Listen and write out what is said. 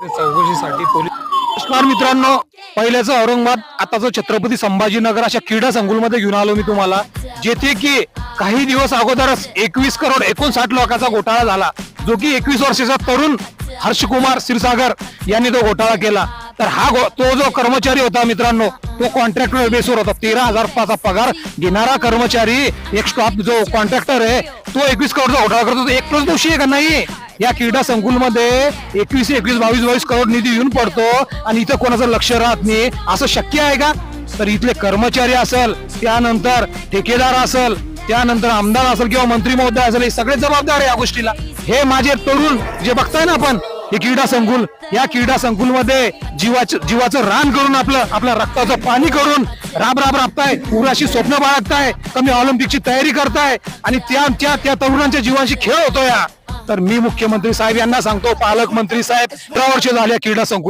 चौकशीसाठी पोलीस. नमस्कार मित्रांनो, पहिल्याचं औरंगाबाद आताचं छत्रपती संभाजीनगर अशा क्रीडा संकुलमध्ये घेऊन आलो मी तुम्हाला, जेथे की काही दिवस अगोदरच 21 करोड 59 लाखाचा घोटाळा झाला, जो की 21 वर्षाचा तरुण हर्षकुमार क्षीरसागर यांनी तो घोटाळा केला. तर तो जो कर्मचारी होता मित्रांनो, तो कॉन्ट्रॅक्टर बेसवर होता. 13,000 पगार घेणारा कर्मचारी, एक स्टॉप जो कॉन्ट्रॅक्टर आहे, तो 21 करोडचा घोटाळा करतो. एकच दोषी आहे का नाही? या क्रीडा संकुलमध्ये 21 22 करोड निधी येऊन पडतो आणि इथं कोणाचं लक्ष राहत नाही, असं शक्य आहे का? तर इथले कर्मचारी असेल, त्यानंतर ठेकेदार असेल, त्यानंतर आमदार असेल किंवा मंत्री महोदय असेल, हे सगळे जबाबदार आहे या गोष्टीला. हे माझे तरुण जे बघताय ना आपण, हे क्रीडा संकुल, या क्रीडा संकुलमध्ये जीवाचं रान करून आपलं रक्ताचं पाणी करून राबताय, पुराशी स्वप्न बाळगताय, कमी ऑलिम्पिकची तयारी करताय आणि त्या तरुणांच्या जीवांशी खेळ होतोय. तर मी मुख्यमंत्री साहेब यांना सांगतो, पालकमंत्री साहेब 13 वर्ष झाले क्रीडा संकुल